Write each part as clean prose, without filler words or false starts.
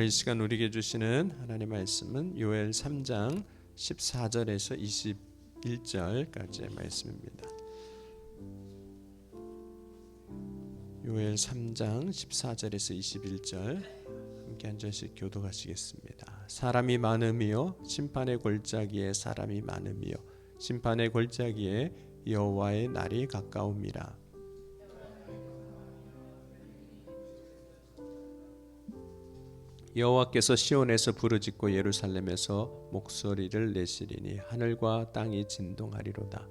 이 시간 우리에게 주시는 하나님의 말씀은 요엘 3장 14절에서 21절까지의 말씀입니다. 요엘 3장 14절에서 21절 함께 한 절씩 교독하시겠습니다. 사람이 많음이요 심판의 골짜기에 사람이 많음이요 심판의 골짜기에 여호와의 날이 가까움이라. 여호와께서 시온에서 부르짖고 예루살렘에서 목소리를 내시리니 하늘과 땅이 진동하리로다.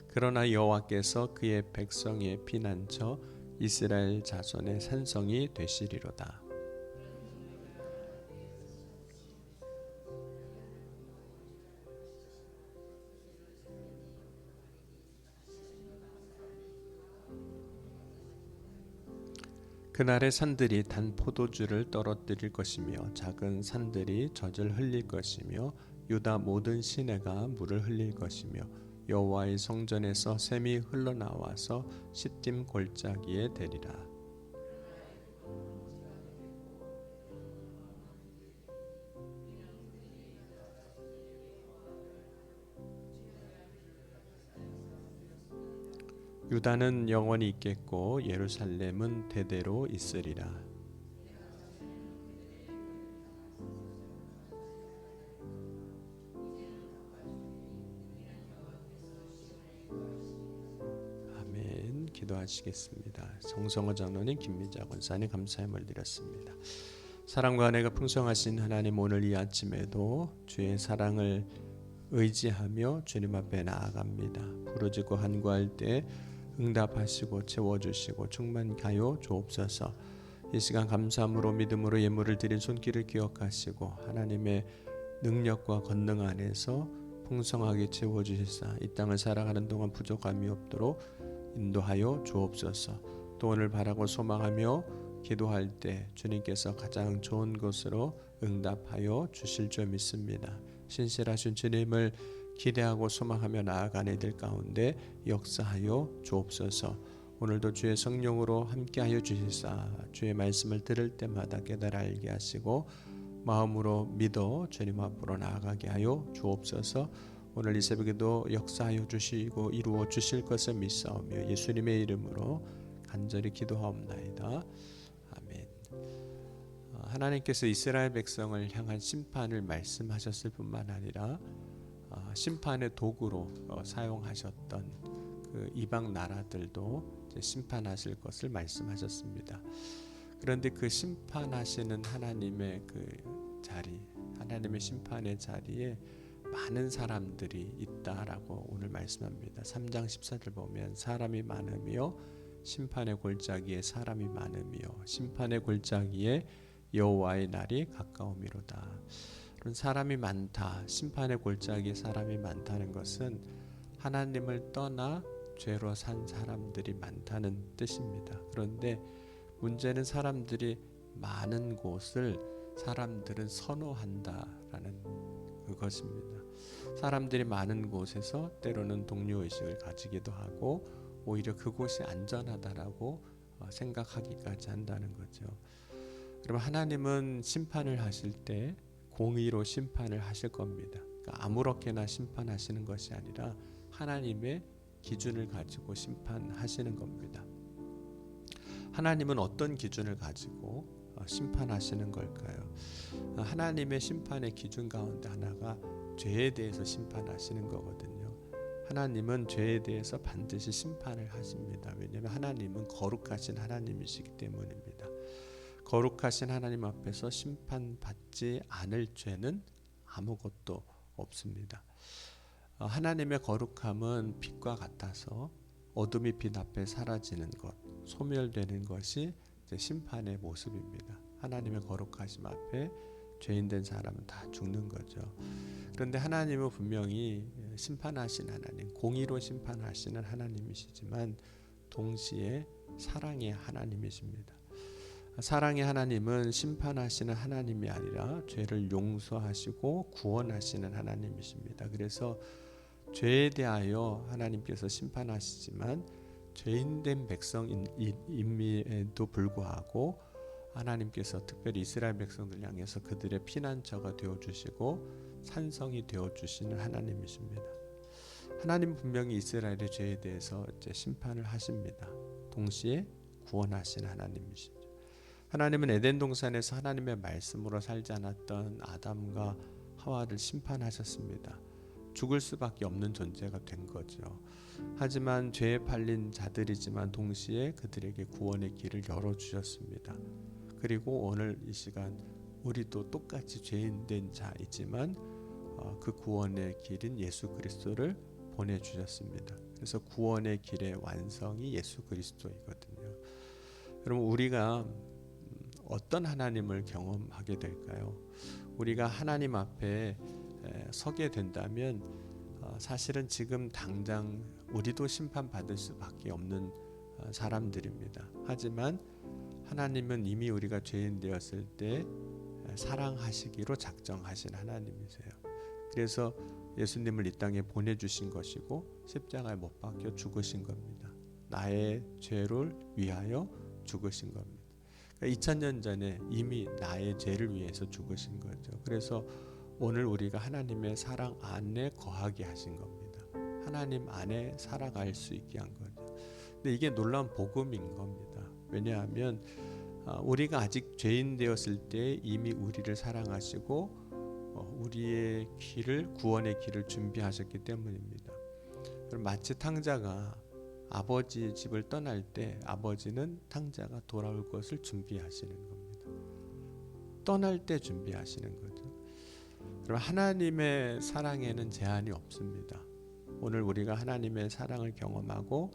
그러나 여호와께서 그의 백성의 피난처 이스라엘 자손의 산성이 되시리로다. 그날의 산들이 단 포도주를 떨어뜨릴 것이며 작은 산들이 젖을 흘릴 것이며 유다 모든 시내가 물을 흘릴 것이며 여호와의 성전에서 샘이 흘러나와서 시딤 골짜기에 대리라. 유다는 영원히 있겠고 예루살렘은 대대로 있으리라. 아멘. 기도하시겠습니다. 정성호 장로님, 김미자 권사님 감사함을 드렸습니다. 사랑과 은혜가 풍성하신 하나님, 오늘 이 아침에도 주의 사랑을 의지하며 주님 앞에 나아갑니다. 부르짖고 간구할 때 응답하시고 채워주시고 충만하여 주옵소서. 이 시간 감사함으로 믿음으로 예물을 드린 손길을 기억하시고 하나님의 능력과 권능 안에서 풍성하게 채워주시사 이 땅을 살아가는 동안 부족함이 없도록 인도하여 주옵소서. 또 오늘 바라고 소망하며 기도할 때 주님께서 가장 좋은 것으로 응답하여 주실 줄 믿습니다. 신실하신 주님을 기대하고 소망하며 나아가는 이들 가운데 역사하여 주옵소서. 오늘도 주의 성령으로 함께하여 주시사 주의 말씀을 들을 때마다 깨달아 알게 하시고 마음으로 믿어 주님 앞으로 나아가게 하여 주옵소서. 오늘 이 새벽에도 역사하여 주시고 이루어 주실 것을 믿사오며 예수님의 이름으로 간절히 기도하옵나이다. 아멘. 하나님께서 이스라엘 백성을 향한 심판을 말씀하셨을 뿐만 아니라 심판의 도구로 사용하셨던 그 이방 나라들도 심판하실 것을 말씀하셨습니다. 그런데 그 심판하시는 하나님의 그 자리, 하나님의 심판의 자리에 많은 사람들이 있다라고 오늘 말씀합니다. 3장 14절 보면 사람이 많으며 심판의 골짜기에 사람이 많으며 심판의 골짜기에 여호와의 날이 가까움이로다. 사람이 많다, 심판의 골짜기에 사람이 많다는 것은 하나님을 떠나 죄로 산 사람들이 많다는 뜻입니다. 그런데 문제는 사람들이 많은 곳을 사람들은 선호한다라는 그것입니다. 사람들이 많은 곳에서 때로는 동료의식을 가지기도 하고 오히려 그곳이 안전하다라고 생각하기까지 한다는 거죠. 그럼 하나님은 심판을 하실 때 공의로 심판을 하실 겁니다. 그러니까 아무렇게나 심판하시는 것이 아니라 하나님의 기준을 가지고 심판하시는 겁니다. 하나님은 어떤 기준을 가지고 심판하시는 걸까요? 하나님의 심판의 기준 가운데 하나가 죄에 대해서 심판하시는 거거든요. 하나님은 죄에 대해서 반드시 심판을 하십니다. 왜냐하면 하나님은 거룩하신 하나님이시기 때문입니다. 거룩하신 하나님 앞에서 심판받지 않을 죄는 아무것도 없습니다. 하나님의 거룩함은 빛과 같아서 어둠이 빛 앞에 사라지는 것, 소멸되는 것이 심판의 모습입니다. 하나님의 거룩하심 앞에 죄인된 사람은 다 죽는 거죠. 그런데 하나님은 분명히 심판하신 하나님, 공의로 심판하시는 하나님이시지만 동시에 사랑의 하나님이십니다. 사랑의 하나님은 심판하시는 하나님이 아니라 죄를 용서하시고 구원하시는 하나님이십니다. 그래서 죄에 대하여 하나님께서 심판하시지만 죄인된 백성임에도 불구하고 하나님께서 특별히 이스라엘 백성들 향해서 그들의 피난처가 되어주시고 산성이 되어주시는 하나님이십니다. 하나님 분명히 이스라엘의 죄에 대해서 이제 심판을 하십니다. 동시에 구원하신 하나님이십니다. 하나님은 에덴 동산에서 하나님의 말씀으로 살지 않았던 아담과 하와를 심판하셨습니다. 죽을 수밖에 없는 존재가 된 거죠. 하지만 죄에 팔린 자들이지만 동시에 그들에게 구원의 길을 열어주셨습니다. 그리고 오늘 이 시간 우리도 똑같이 죄인된 자이지만 그 구원의 길인 예수 그리스도를 보내주셨습니다. 그래서 구원의 길의 완성이 예수 그리스도이거든요. 여러분, 우리가 어떤 하나님을 경험하게 될까요? 우리가 하나님 앞에 서게 된다면 사실은 지금 당장 우리도 심판받을 수밖에 없는 사람들입니다. 하지만 하나님은 이미 우리가 죄인 되었을 때 사랑하시기로 작정하신 하나님이세요. 그래서 예수님을 이 땅에 보내주신 것이고 십자가에 못 박혀 죽으신 겁니다. 나의 죄를 위하여 죽으신 겁니다. 그러니까 2000년 전에 이미 나의 죄를 위해서 죽으신 거죠. 그래서 오늘 우리가 하나님의 사랑 안에 거하게 하신 겁니다. 하나님 안에 살아갈 수 있게 한 거죠. 근데 이게 놀라운 복음인 겁니다. 왜냐하면 우리가 아직 죄인 되었을 때 이미 우리를 사랑하시고 우리의 길을, 구원의 길을 준비하셨기 때문입니다. 마치 탕자가 아버지 집을 떠날 때 아버지는 탕자가 돌아올 것을 준비하시는 겁니다. 떠날 때 준비하시는 거죠. 그럼 하나님의 사랑에는 제한이 없습니다. 오늘 우리가 하나님의 사랑을 경험하고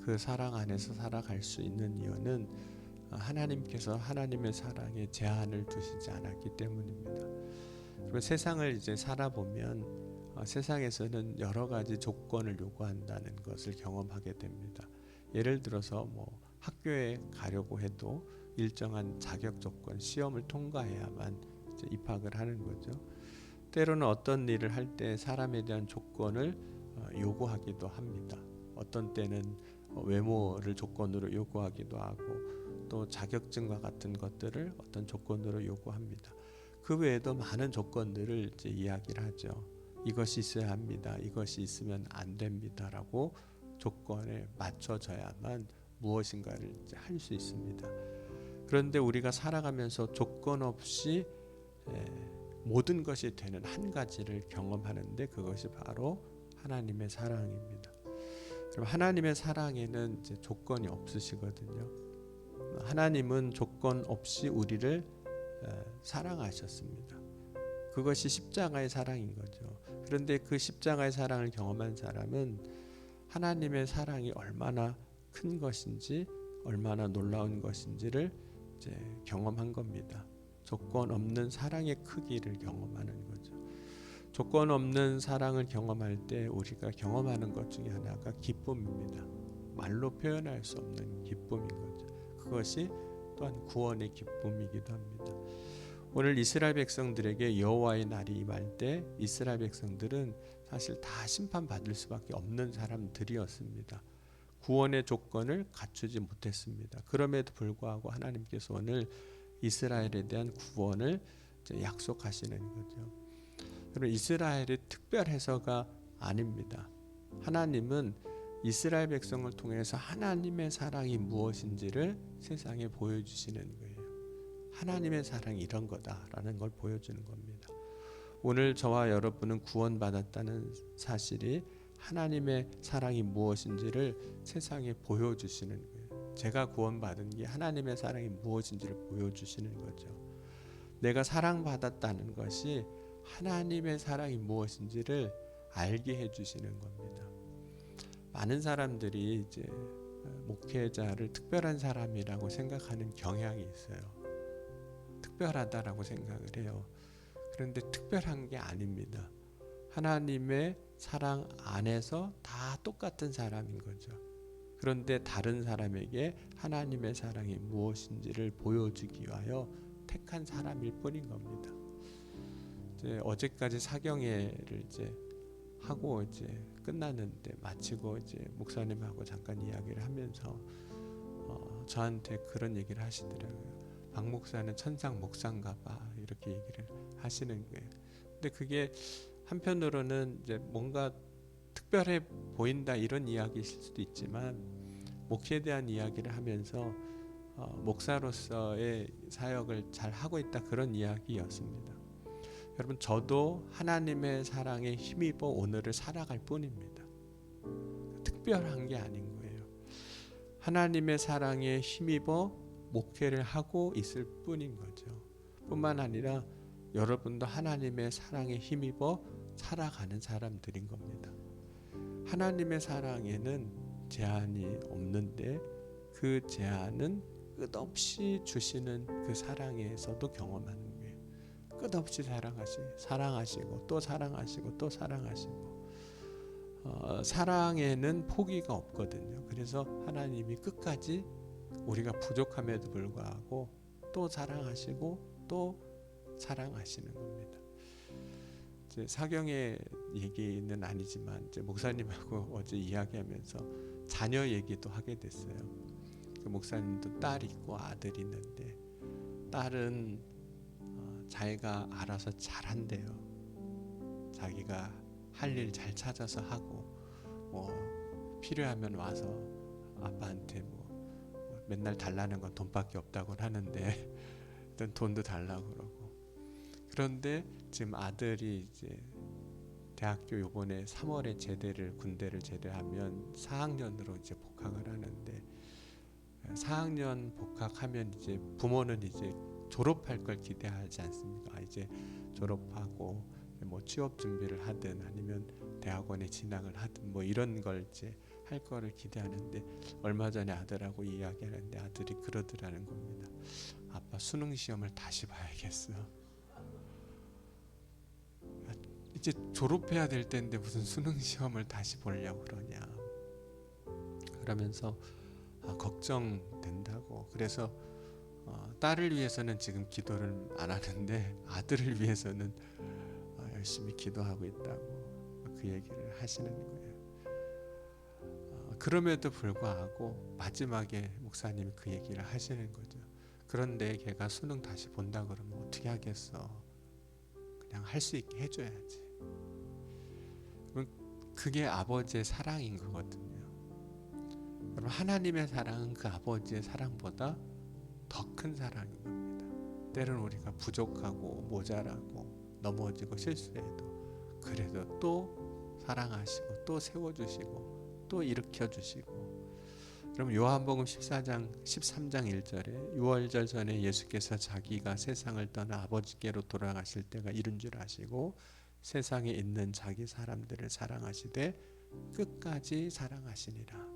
그 사랑 안에서 살아갈 수 있는 이유는 하나님께서 하나님의 사랑에 제한을 두시지 않았기 때문입니다. 그리고 세상을 이제 살아보면 세상에서는 여러 가지 조건을 요구한다는 것을 경험하게 됩니다. 예를 들어서 학교에 가려고 해도 일정한 자격 조건, 시험을 통과해야만 이제 입학을 하는 거죠. 때로는 어떤 일을 할 때 사람에 대한 조건을 요구하기도 합니다. 어떤 때는 외모를 조건으로 요구하기도 하고 또 자격증과 같은 것들을 어떤 조건으로 요구합니다. 그 외에도 많은 조건들을 이제 이야기를 하죠. 이것이 있어야 합니다. 이것이 있으면 안 됩니다라고 조건에 맞춰져야만 무엇인가를 할 수 있습니다. 그런데 우리가 살아가면서 조건 없이 모든 것이 되는 한 가지를 경험하는데 그것이 바로 하나님의 사랑입니다. 그럼 하나님의 사랑에는 이제 조건이 없으시거든요. 하나님은 조건 없이 우리를 사랑하셨습니다. 그것이 십자가의 사랑인 거죠. 그런데 그 십자가의 사랑을 경험한 사람은 하나님의 사랑이 얼마나 큰 것인지, 얼마나 놀라운 것인지를 이제 경험한 겁니다. 조건 없는 사랑의 크기를 경험하는 거죠. 조건 없는 사랑을 경험할 때 우리가 경험하는 것 중에 하나가 기쁨입니다. 말로 표현할 수 없는 기쁨인 거죠. 그것이 또한 구원의 기쁨이기도 합니다. 오늘 이스라엘 백성들에게 여호와의 날이 임할 때 이스라엘 백성들은 사실 다 심판받을 수밖에 없는 사람들이었습니다. 구원의 조건을 갖추지 못했습니다. 그럼에도 불구하고 하나님께서 오늘 이스라엘에 대한 구원을 약속하시는 거죠. 여러분, 이스라엘이 특별해서가 아닙니다. 하나님은 이스라엘 백성을 통해서 하나님의 사랑이 무엇인지를 세상에 보여주시는 거예요. 하나님의 사랑이 이런 거다라는 걸 보여주는 겁니다. 오늘 저와 여러분은 구원받았다는 사실이 하나님의 사랑이 무엇인지를 세상에 보여주시는 거예요. 제가 구원받은 게 하나님의 사랑이 무엇인지를 보여주시는 거죠. 내가 사랑받았다는 것이 하나님의 사랑이 무엇인지를 알게 해주시는 겁니다. 많은 사람들이 이제 목회자를 특별한 사람이라고 생각하는 경향이 있어요. 특별하다라고 생각을 해요. 그런데 특별한 게 아닙니다. 하나님의 사랑 안에서 다 똑같은 사람인 거죠. 그런데 다른 사람에게 하나님의 사랑이 무엇인지를 보여주기 위하여 택한 사람일 뿐인 겁니다. 이제 어제까지 사경회를 이제 하고 이제 끝났는데 마치고 이제 목사님하고 잠깐 이야기를 하면서 저한테 그런 얘기를 하시더라고요. 박 목사는 천상 목사인가 봐 이렇게 얘기를 하시는 거예요. 근데 그게 한편으로는 이제 뭔가 특별해 보인다 이런 이야기일 수도 있지만 목회에 대한 이야기를 하면서 목사로서의 사역을 잘 하고 있다 그런 이야기였습니다. 여러분 저도 하나님의 사랑에 힘입어 오늘을 살아갈 뿐입니다. 특별한 게 아닌 거예요. 하나님의 사랑에 힘입어 목회를 하고 있을 뿐인 거죠. 뿐만 아니라 여러분도 하나님의 사랑에 힘입어 살아가는 사람들인 겁니다. 하나님의 사랑에는 제한이 없는데 그 제한은 끝없이 주시는 그 사랑에서도 경험하는 거예요. 끝없이 사랑하시고 또 사랑하시고 또 사랑하시고 사랑에는 포기가 없거든요. 그래서 하나님이 끝까지 우리가 부족함에도 불구하고 또 사랑하시고 또 사랑하시는 겁니다. 이제 사경의 얘기는 아니지만 이제 목사님하고 어제 이야기하면서 자녀 얘기도 하게 됐어요. 그 목사님도 딸 있고 아들 있는데 딸은 자기가 알아서 잘한대요. 자기가 할 일 잘 찾아서 하고 뭐 필요하면 와서 아빠한테 뭐 맨날 달라는 건 돈밖에 없다고 하는데 일단 돈도 달라고 그러고. 그런데 지금 아들이 이제 대학교 요번에 3월에 군대를 제대하면 4학년으로 이제 복학을 하는데 4학년 복학하면 이제 부모는 이제 졸업할 걸 기대하지 않습니까? 이제 졸업하고 뭐 취업 준비를 하든 아니면 대학원에 진학을 하든 뭐 이런 걸 이제 할 거를 기대하는데 얼마 전에 아들하고 이야기하는데 아들이 그러더라는 겁니다. 아빠 수능 시험을 다시 봐야겠어. 이제 졸업해야 될 때인데 무슨 수능 시험을 다시 보려고 그러냐. 그러면서 걱정된다고. 그래서 딸을 위해서는 지금 기도를 안 하는데 아들을 위해서는 열심히 기도하고 있다고 그 얘기를 하시는 거예요. 그럼에도 불구하고 마지막에 목사님이 그 얘기를 하시는 거죠. 그런데 걔가 수능 다시 본다 그러면 어떻게 하겠어. 그냥 할 수 있게 해줘야지. 그게 아버지의 사랑인 거거든요. 여러분 하나님의 사랑은 그 아버지의 사랑보다 더 큰 사랑인 겁니다. 때로는 우리가 부족하고 모자라고 넘어지고 실수해도 그래도 또 사랑하시고 또 세워주시고 또 일으켜주시고. 그럼 요한복음 13장 1절에 유월절 전에 예수께서 자기가 세상을 떠나 아버지께로 돌아가실 때가 이른 줄 아시고 세상에 있는 자기 사람들을 사랑하시되 끝까지 사랑하시니라.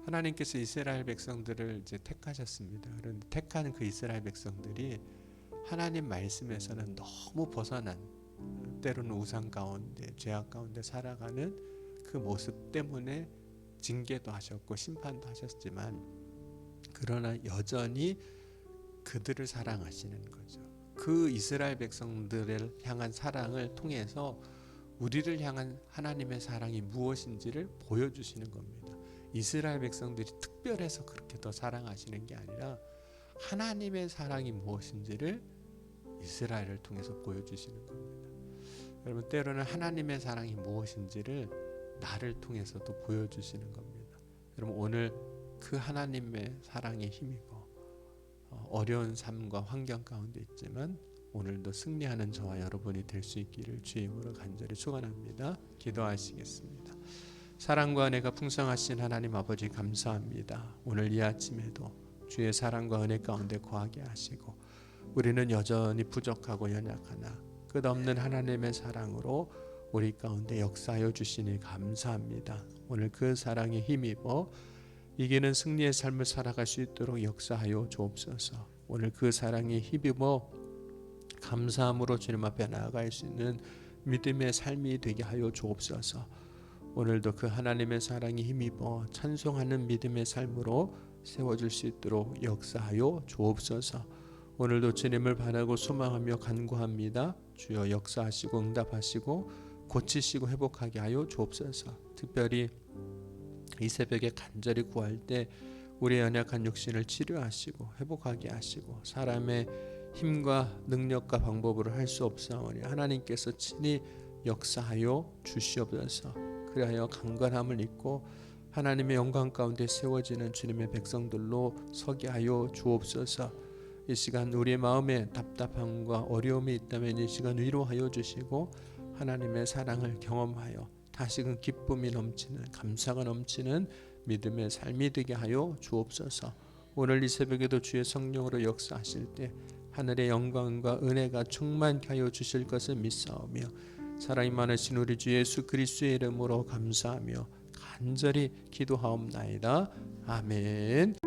하나님께서 이스라엘 백성들을 이제 택하셨습니다. 그런데 택한 그 이스라엘 백성들이 하나님 말씀에서는 너무 벗어난 때로는 우상 가운데 죄악 가운데 살아가는 그 모습 때문에 징계도 하셨고 심판도 하셨지만 그러나 여전히 그들을 사랑하시는 거죠. 그 이스라엘 백성들을 향한 사랑을 통해서 우리를 향한 하나님의 사랑이 무엇인지를 보여주시는 겁니다. 이스라엘 백성들이 특별해서 그렇게 더 사랑하시는 게 아니라 하나님의 사랑이 무엇인지를 이스라엘을 통해서 보여주시는 겁니다. 여러분 때로는 하나님의 사랑이 무엇인지를 나를 통해서도 보여주시는 겁니다. 여러분 오늘 그 하나님의 사랑에 힘입어 어려운 삶과 환경 가운데 있지만 오늘도 승리하는 저와 여러분이 될 수 있기를 주의 이름으로 간절히 축원합니다. 기도하시겠습니다. 사랑과 은혜가 풍성하신 하나님 아버지 감사합니다. 오늘 이 아침에도 주의 사랑과 은혜 가운데 거하게 하시고 우리는 여전히 부족하고 연약하나 끝없는 하나님의 사랑으로 우리 가운데 역사하여 주시니 감사합니다. 오늘 그 사랑에 힘입어 이기는 승리의 삶을 살아갈 수 있도록 역사하여 주옵소서. 오늘 그 사랑에 힘입어 감사함으로 주님 앞에 나아갈 수 있는 믿음의 삶이 되게 하여 주옵소서. 오늘도 그 하나님의 사랑에 힘입어 찬송하는 믿음의 삶으로 세워줄 수 있도록 역사하여 주옵소서. 오늘도 주님을 바라고 소망하며 간구합니다. 주여 역사하시고 응답하시고 고치시고 회복하게 하여 주옵소서. 특별히 이 새벽에 간절히 구할 때 우리의 연약한 육신을 치료하시고 회복하게 하시고 사람의 힘과 능력과 방법으로 할 수 없사오니 하나님께서 친히 역사하여 주시옵소서. 그리하여 강건함을 입고 하나님의 영광 가운데 세워지는 주님의 백성들로 서게 하여 주옵소서. 이 시간 우리의 마음에 답답함과 어려움이 있다면 이 시간 위로하여 주시고 하나님의 사랑을 경험하여 다시금 기쁨이 넘치는 감사가 넘치는 믿음의 삶이 되게 하여 주옵소서. 오늘 이 새벽에도 주의 성령으로 역사하실 때 하늘의 영광과 은혜가 충만케 하여 주실 것을 믿사오며 사랑이 많으신 우리 주 예수 그리스도의 이름으로 감사하며 간절히 기도하옵나이다. 아멘.